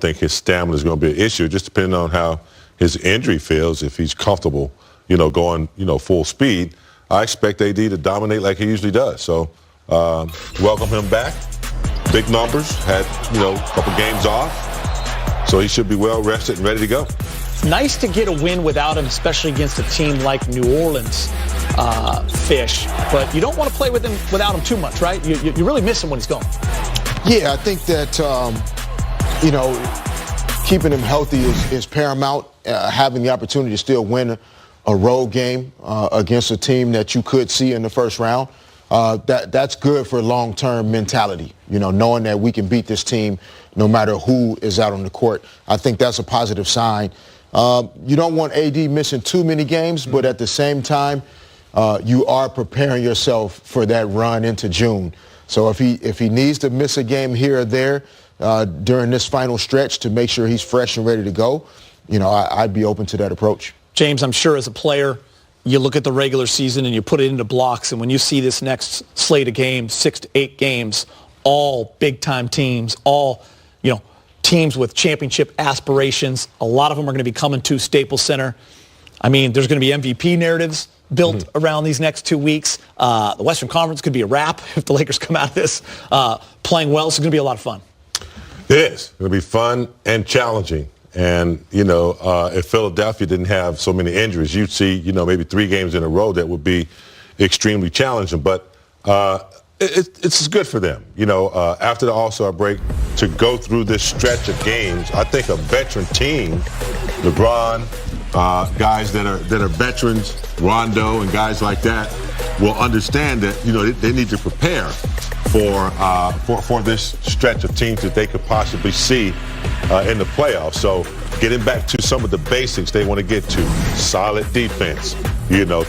think his stamina is going to be an issue, just depending on how his injury feels. If he's comfortable, going, full speed, I expect AD to dominate like he usually does. So welcome him back. Big numbers, had, a couple games off. So he should be well rested and ready to go. Nice to get a win without him, especially against a team like New Orleans, Fish. But you don't want to play with him without him too much, right? You really miss him when he's gone. Yeah, I think that, keeping him healthy is paramount. Having the opportunity to still win a road game against a team that you could see in the first round, that's good for long-term mentality, knowing that we can beat this team no matter who is out on the court. I think that's a positive sign. You don't want AD missing too many games, but at the same time, you are preparing yourself for that run into June. So if he needs to miss a game here or there during this final stretch to make sure he's fresh and ready to go, I'd be open to that approach. James, I'm sure as a player, you look at the regular season and you put it into blocks, and when you see this next slate of games, 6 to 8 games, all big-time teams, all, teams with championship aspirations, a lot of them are going to be coming to Staples Center. I mean, there's going to be MVP narratives built around these next 2 weeks. The Western Conference could be a wrap if the Lakers come out of this playing well. So it's going to be a lot of fun. It is. It's going to be fun and challenging. And, if Philadelphia didn't have so many injuries, you'd see, maybe 3 games in a row that would be extremely challenging. But it's good for them, after the All-Star break, to go through this stretch of games. I think a veteran team, LeBron, guys that are veterans, Rondo and guys like that, will understand that, they need to prepare for this stretch of teams that they could possibly see in the playoffs. So getting back to some of the basics they want to get to: solid defense,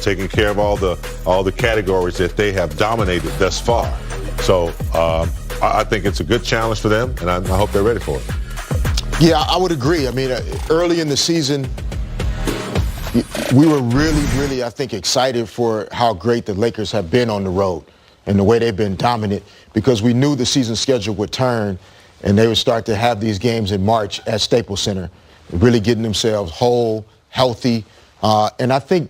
taking care of all the categories that they have dominated thus far. So I think it's a good challenge for them, and I hope they're ready for it. Yeah, I would agree. I mean, early in the season, we were really, I think, excited for how great the Lakers have been on the road and the way they've been dominant, because we knew the season schedule would turn and they would start to have these games in March at Staples Center, really getting themselves whole, healthy. And I think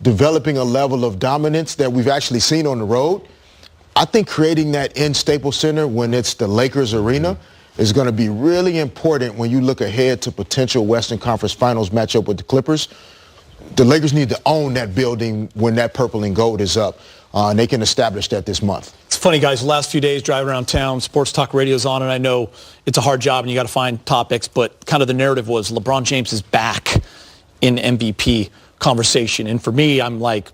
developing a level of dominance that we've actually seen on the road, I think creating that in Staples Center when it's the Lakers arena is going to be really important when you look ahead to potential Western Conference Finals matchup with the Clippers. The Lakers need to own that building when that purple and gold is up, and they can establish that this month. It's funny, guys, the last few days driving around town, Sports Talk Radio's on, and I know it's a hard job and you got to find topics, but kind of the narrative was LeBron James is back in MVP conversation. And for me, I'm like,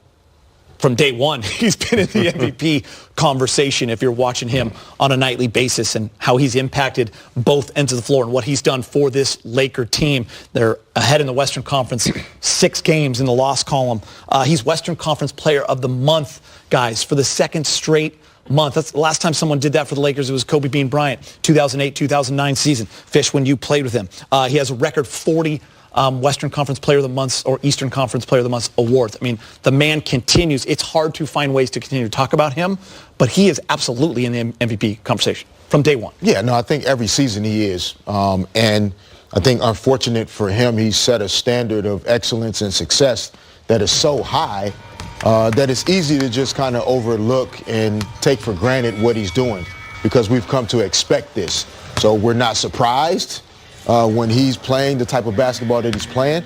from day one, he's been in the MVP conversation if you're watching him on a nightly basis and how he's impacted both ends of the floor and what he's done for this Laker team. They're ahead in the Western Conference, 6 games in the loss column. He's Western Conference Player of the Month, guys, for the second straight month. That's the last time someone did that for the Lakers. It was Kobe Bean Bryant, 2008-2009 season. Fish, when you played with him. He has a record 40 Western Conference Player of the Month or Eastern Conference Player of the Month awards. I mean, the man continues. It's hard to find ways to continue to talk about him, but he is absolutely in the MVP conversation from day one. Yeah, no, I think every season he is. And I think unfortunate for him, he's set a standard of excellence and success that is so high that it's easy to just kind of overlook and take for granted what he's doing, because we've come to expect this. So we're not surprised when he's playing the type of basketball that he's playing.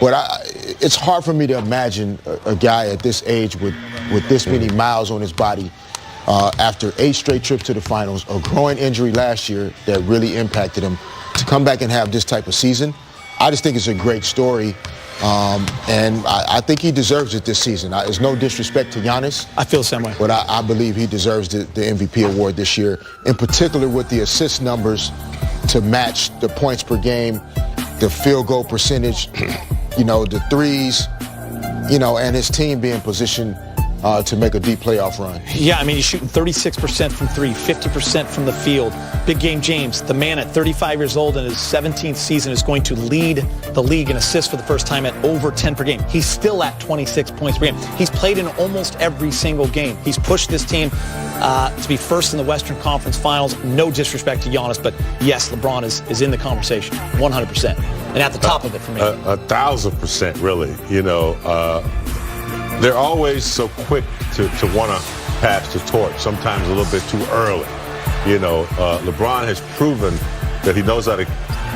But it's hard for me to imagine a guy at this age with this many miles on his body after 8 straight trips to the finals, a growing injury last year that really impacted him, to come back and have this type of season. I just think it's a great story. And I think he deserves it this season. It's no disrespect to Giannis. I feel the same way. But I believe he deserves the MVP award this year, in particular with the assist numbers to match the points per game, the field goal percentage, the threes, and his team being positioned to make a deep playoff run. Yeah, I mean, he's shooting 36% from three, 50% from the field. Big Game James, the man at 35 years old in his 17th season, is going to lead the league in assists for the first time at over 10 per game. He's still at 26 points per game. He's played in almost every single game. He's pushed this team to be first in the Western Conference Finals. No disrespect to Giannis, but yes, LeBron is in the conversation, 100%. And at the top of it for me. 1,000%, really. You know, they're always so quick to want to pass the torch, sometimes a little bit too early. You know, LeBron has proven that he knows how to,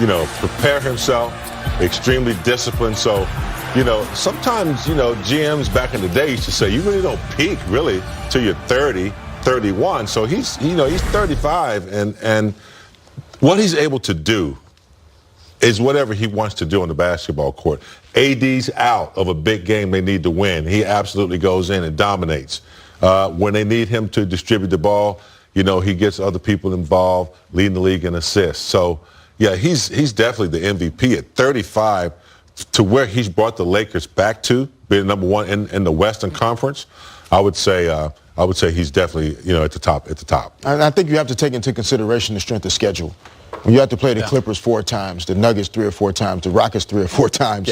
you know, prepare himself, extremely disciplined. So, you know, sometimes, you know, GMs back in the day used to say, you really don't peak, really, till you're 30, 31. So he's 35, and what he's able to do is whatever he wants to do on the basketball court. AD's out of a big game they need to win. He absolutely goes in and dominates. When they need him to distribute the ball, you know, he gets other people involved, leading the league in assists. So, yeah, he's definitely the MVP at 35 to where he's brought the Lakers back to being number one in the Western Conference. I would say he's definitely, you know, at the top. And I think you have to take into consideration the strength of schedule. When you have to play the Clippers 4 times, the Nuggets 3 or 4 times, the Rockets 3 or 4 times,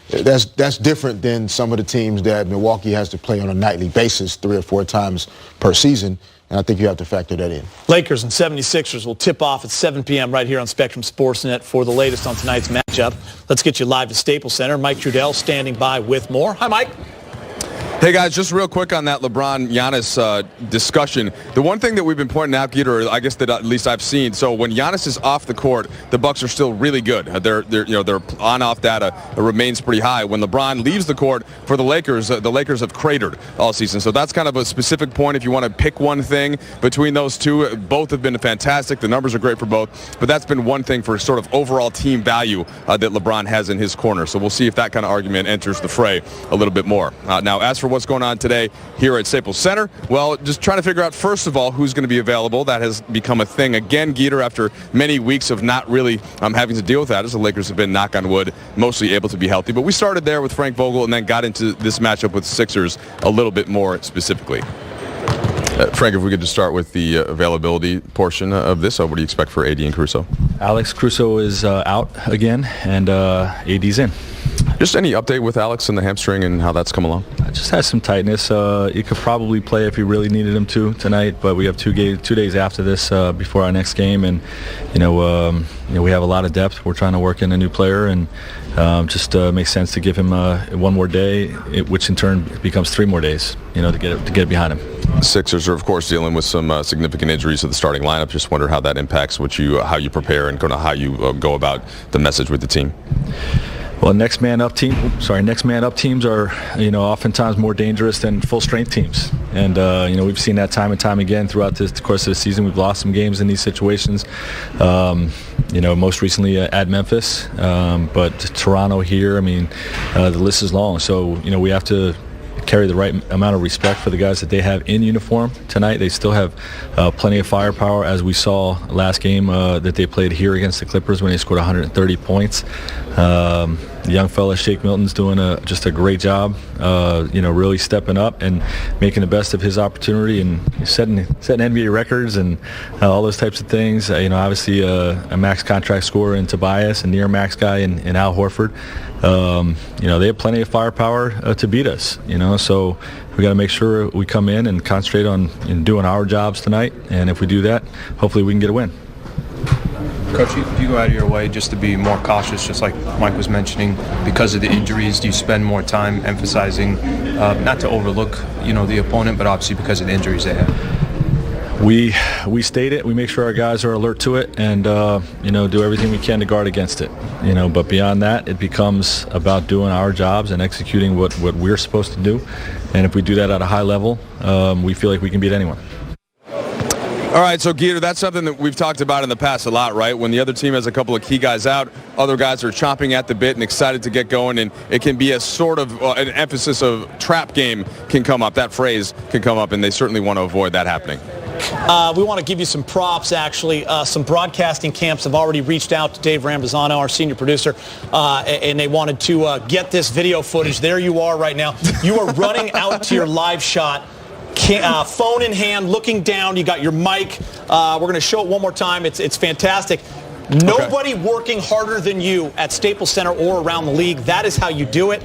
that's different than some of the teams that Milwaukee has to play on a nightly basis 3 or 4 times per season. And I think you have to factor that in. Lakers and 76ers will tip off at 7 p.m. right here on Spectrum Sportsnet for the latest on tonight's matchup. Let's get you live to Staples Center. Mike Trudell standing by with more. Hi, Mike. Hey, guys, just real quick on that LeBron-Giannis discussion. The one thing that we've been pointing out, Peter, or I guess that at least I've seen, so when Giannis is off the court, the Bucks are still really good. Their on-off data remains pretty high. When LeBron leaves the court for the Lakers have cratered all season. So that's kind of a specific point if you want to pick one thing between those two. Both have been fantastic. The numbers are great for both. But that's been one thing for sort of overall team value that LeBron has in his corner. So we'll see if that kind of argument enters the fray a little bit more. Now, as for what's going on today here at Staples Center, well, just trying to figure out, first of all, who's going to be available. That has become a thing again, Geeter, after many weeks of not really having to deal with that, as the Lakers have been, knock on wood, mostly able to be healthy. But we started there with Frank Vogel and then got into this matchup with Sixers a little bit more specifically. Frank, if we could just start with the availability portion of this, what do you expect for AD and Caruso? Alex Caruso is out again, and AD's in. Just any update with Alex and the hamstring and how that's come along? Just has some tightness. He could probably play if he really needed him to tonight, but we have 2 days after this before our next game, and we have a lot of depth. We're trying to work in a new player, and just makes sense to give him 1 more day, which in turn becomes 3 more days, to get it behind him. Sixers are, of course, dealing with some significant injuries to the starting lineup. Just wonder how that impacts how you prepare and how you go about the message with the team. Well, next man up teams are, oftentimes more dangerous than full strength teams. And, we've seen that time and time again throughout the course of the season. We've lost some games in these situations, most recently at Memphis. But Toronto here, the list is long. So, we have to carry the right amount of respect for the guys that they have in uniform tonight. They still have plenty of firepower, as we saw last game that they played here against the Clippers when they scored 130 points. The young fella, Shake Milton's doing just a great job, really stepping up and making the best of his opportunity and setting NBA records and all those types of things. Obviously a max contract scorer in Tobias and near max guy in Al Horford. They have plenty of firepower to beat us, so we got to make sure we come in and concentrate on doing our jobs tonight. And if we do that, hopefully we can get a win. Coach, if you go out of your way just to be more cautious, just like Mike was mentioning, because of the injuries, do you spend more time emphasizing not to overlook, the opponent, but obviously because of the injuries they have? We state it. We make sure our guys are alert to it and, do everything we can to guard against it. But beyond that, it becomes about doing our jobs and executing what we're supposed to do. And if we do that at a high level, we feel like we can beat anyone. All right, so Geeter, that's something that we've talked about in the past a lot, right? When the other team has a couple of key guys out, other guys are chomping at the bit and excited to get going, and it can be a sort of an emphasis of trap game can come up. That phrase can come up, and they certainly want to avoid that happening. We want to give you some props, actually. Some broadcasting camps have already reached out to Dave Rambazano, our senior producer, and they wanted to get this video footage. There you are right now. You are running out to your live shot, phone in hand, looking down. You got your mic. We're going to show it one more time. It's fantastic. Nobody working harder than you at Staples Center or around the league. That is how you do it.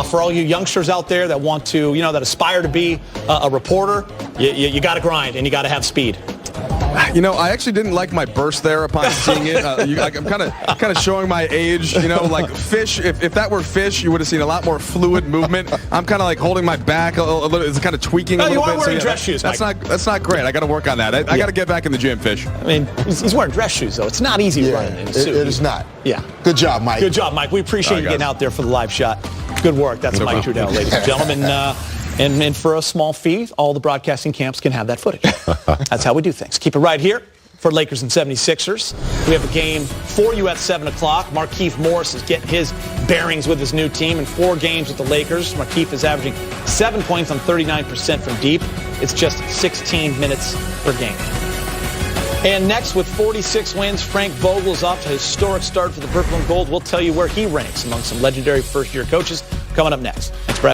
For all you youngsters out there that want to, that aspire to be a reporter, you got to grind and you got to have speed. I actually didn't like my burst there upon seeing it. I'm kind of showing my age. Like fish. If that were fish, you would have seen a lot more fluid movement. I'm kind of like holding my back a little. It's kind of tweaking a little bit. You are wearing dress shoes, Mike. That's not great. I got to work on that. I got to get back in the gym, Fish. I mean, he's wearing dress shoes though. It's not easy running in a suit. It is not. Yeah. Good job, Mike. Good job, Mike. We appreciate you getting out there for the live shot. Good work. That's Mike Trudell, ladies and gentlemen. And for a small fee, all the broadcasting camps can have that footage. That's how we do things. Keep it right here for Lakers and 76ers. We have a game for you at 7 o'clock. Markieff Morris is getting his bearings with his new team in 4 games with the Lakers. Markieff is averaging 7 points on 39% from deep. It's just 16 minutes per game. And next, with 46 wins, Frank Vogel is off to a historic start for the Purple and Gold. We'll tell you where he ranks among some legendary first-year coaches coming up next. Thanks, Brad.